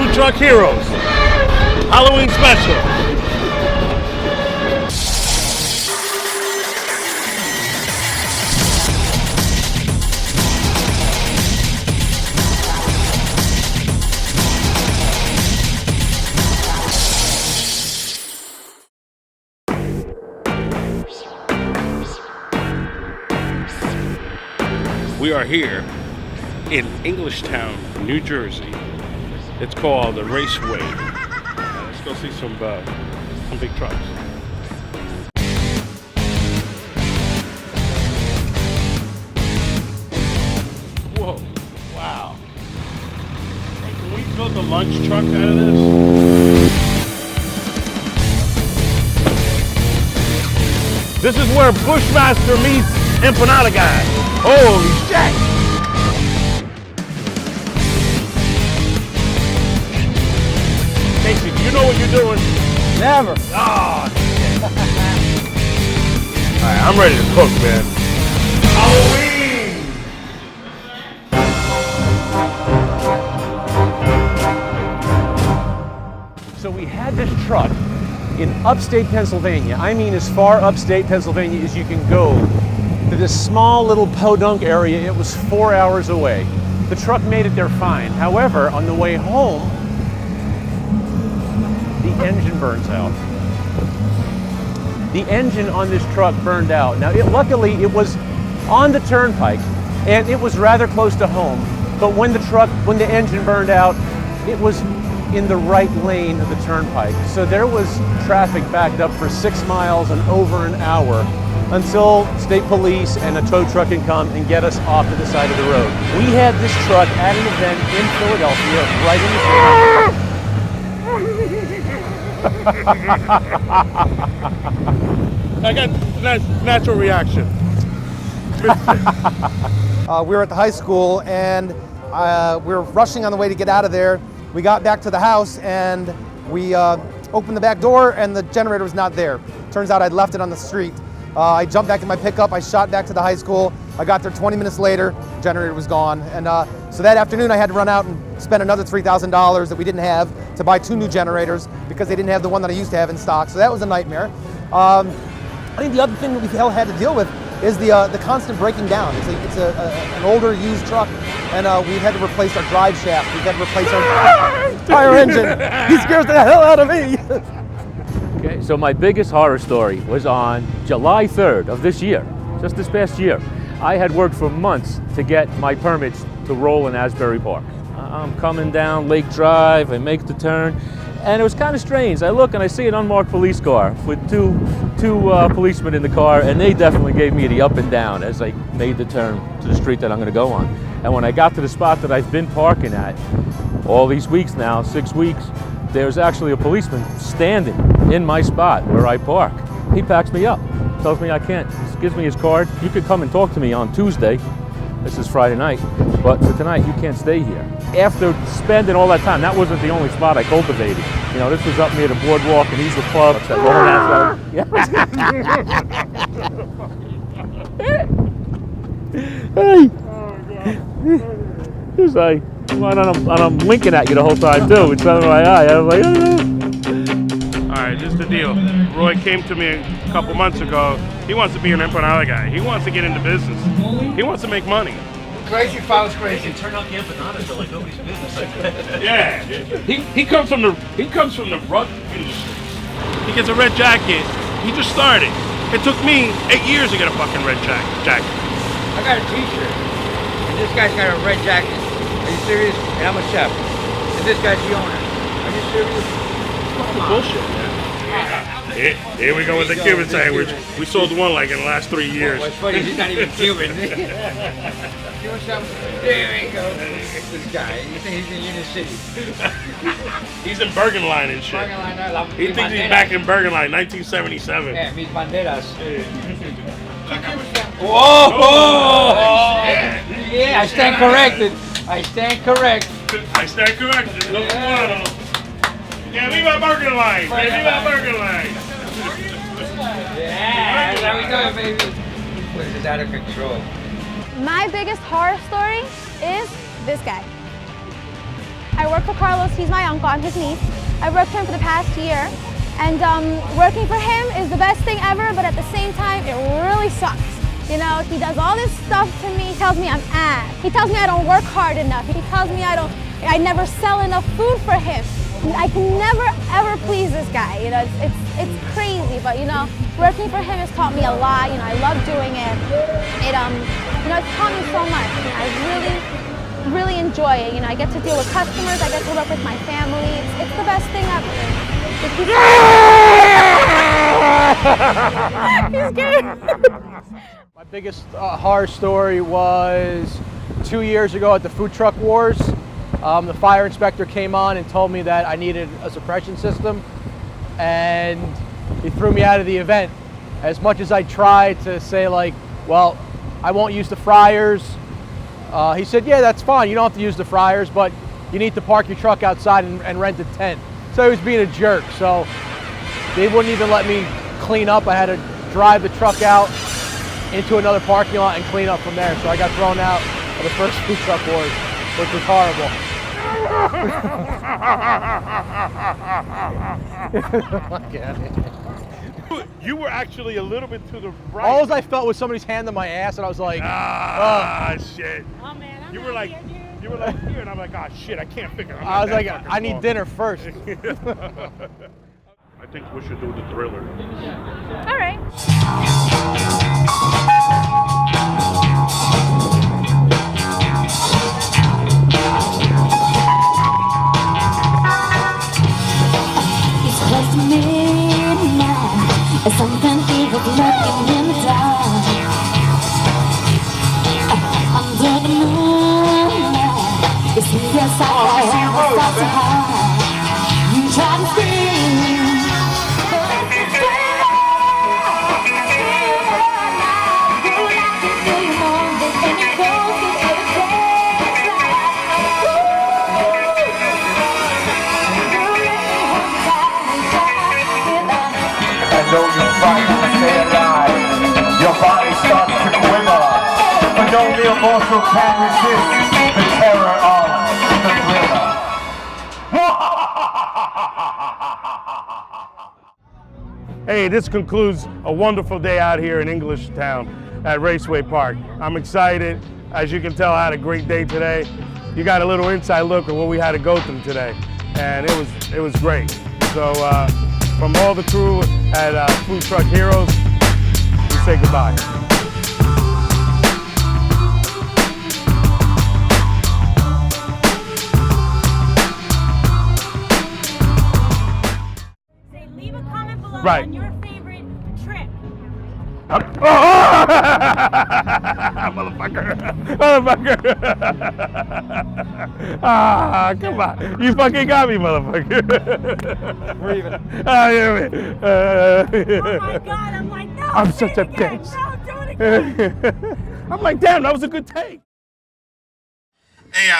Food Truck Heroes Halloween Special. We are here in Englishtown, New Jersey. It's called the Raceway. Let's go see some big trucks. Whoa! Wow! Hey, can we build a lunch truck out of this? This is where Bushmaster meets Empanada Guy. Holy shit! Casey, do you know what you're doing? Never. Oh, shit. Alright, I'm ready to cook, man. Halloween! So we had this truck in upstate Pennsylvania. I mean as far upstate Pennsylvania as you can go, to this small little podunk area. It was 4 hours away. The truck made it there fine. However, on the way home, the engine burns out. The engine on this truck burned out. Now, luckily, it was on the turnpike, and it was rather close to home. But when the engine burned out, it was in the right lane of the turnpike. So there was traffic backed up for 6 miles and over an hour until state police and a tow truck can come and get us off to the side of the road. We had this truck at an event in Philadelphia, right in the I got natural reaction. We were at the high school and we were rushing on the way to get out of there. We got back to the house and we opened the back door and the generator was not there. Turns out I'd left it on the street. I jumped back in my pickup, I shot back to the high school. I got there 20 minutes later, the generator was gone. And so that afternoon I had to run out and spend another $3,000 that we didn't have to buy 2 new generators because they didn't have the one that I used to have in stock. So that was a nightmare. I think the other thing that we had to deal with is the constant breaking down. It's an older used truck, and we had to replace our drive shaft. We had to replace our tire engine. He scares the hell out of me. Okay, so my biggest horror story was on July 3rd of this year, just this past year. I had worked for months to get my permits to roll in Asbury Park. I'm coming down Lake Drive, I make the turn, and it was kind of strange. I look and I see an unmarked police car with two policemen in the car, and they definitely gave me the up and down as I made the turn to the street that I'm gonna go on. And when I got to the spot that I've been parking at all these weeks now, 6 weeks, there's actually a policeman standing in my spot where I park. He packs me up, tells me I can't, gives me his card. You could come and talk to me on Tuesday. This is Friday night, but for tonight you can't stay here. After spending all that time, that wasn't the only spot I cultivated. You know, this was up near the boardwalk and these were clubs that roll out. Hey! It's like, and I'm winking at you the whole time too. It's under my eye. I'm like, Alright, this is the deal. Roy came to me a couple months ago. He wants to be an Empanada Guy. He wants to get into business. He wants to make money. Crazy follows crazy. You can turn out the empanadas to like nobody's business. Yeah. He comes from the rug industry. He gets a red jacket. He just started. It took me 8 years to get a fucking red jacket. I got a t-shirt, and this guy's got a red jacket. Are you serious? And I'm a chef. And this guy's the owner. Are you serious? Bullshit, man. Here we go with the Cuban sandwich. We sold one like in the last 3 years. What's funny, he's not even Cuban. There we go. This guy, you think he's in Union City? He's in Bergen Line and shit. He thinks he's back in Bergen Line, 1977. Yeah, mis banderas. Whoa! Yeah, I stand corrected. I stand correct. I stand corrected. Yeah, viva Bergen Line! Viva Bergen Line! Yeah, that's how we do it, baby. This is out of control. My biggest horror story is this guy. I I work for Carlos, he's my uncle, I'm his niece. I've worked for him for the past year. And working for him is the best thing ever, but at the same time, it really sucks. You know, he does all this stuff to me. He tells me I'm ass. He tells me I don't work hard enough. He tells me I never sell enough food for him. I can never ever please this guy. You know, it's crazy, but you know, working for him has taught me a lot. You know, I love doing it. You know, it's taught me so much. You know, I really enjoy it. You know, I get to deal with customers. I get to work with my family. It's the best thing ever. He's scared. My biggest horror story was 2 years ago at the Food Truck Wars. The fire inspector came on and told me that I needed a suppression system, and he threw me out of the event. As much as I tried to say like, well, I won't use the fryers, he said, yeah, that's fine, you don't have to use the fryers, but you need to park your truck outside and rent a tent. So he was being a jerk, so they wouldn't even let me clean up. I had to drive the truck out into another parking lot and clean up from there. So I got thrown out of the first Food Truck Wars, which was horrible. You were actually a little bit to the right. All I felt was somebody's hand on my ass, and I was like, shit. Oh man, I'm You not were like, here, dude. you were like here, and I'm like, ah, shit, I can't figure it out. I was like, I need dinner first. I think we should do the Thriller. All right. It's close to midnight, and something evil's lurking in the dark. Under the moonlight, you see your side, start to hide. You try to scream, but it's a spell. You like to do more than any ghost could ever try. And though you fight to stay alive, your body starts to quiver. But no mere mortal can resist the terror of the Thriller. Hey, this concludes a wonderful day out here in Englishtown at Raceway Park. I'm excited. As you can tell, I had a great day today. You got a little inside look at what we had to go through today, and it was great. So from all the crew at Food Truck Heroes, we say goodbye. Say, leave a comment below Right. on your favorite trip. Motherfucker. Ah, come on. You fucking got me, motherfucker. We're even. Oh my God, I'm like, no, I'm say such it a again. bitch. No, do it again. I'm like, damn, that was a good take. Hey,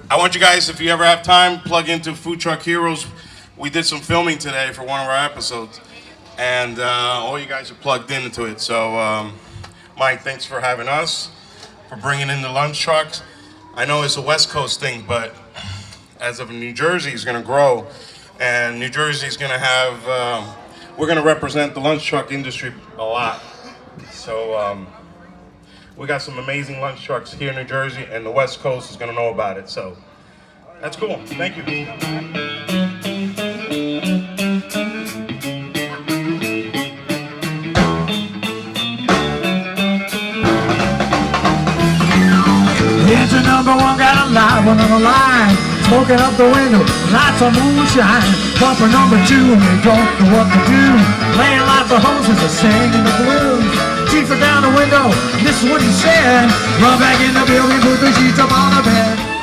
I want you guys, if you ever have time, plug into Food Truck Heroes. We did some filming today for one of our episodes, and all you guys are plugged into it. So, Mike, thanks for having us, for bringing in the lunch trucks. I know it's a West Coast thing, but as of New Jersey is going to grow, and New Jersey is going to have, we're going to represent the lunch truck industry a lot. So, we got some amazing lunch trucks here in New Jersey, and the West Coast is going to know about it. So that's cool. Thank you. Engine number one got a live one on the line, smoking up the window, lots of moonshine. Bumper number two, and they don't know what to do, playing lots of hoses and singing the blues. Chief down the window, this is what he said. Run back in the building, put the sheets up on the bed.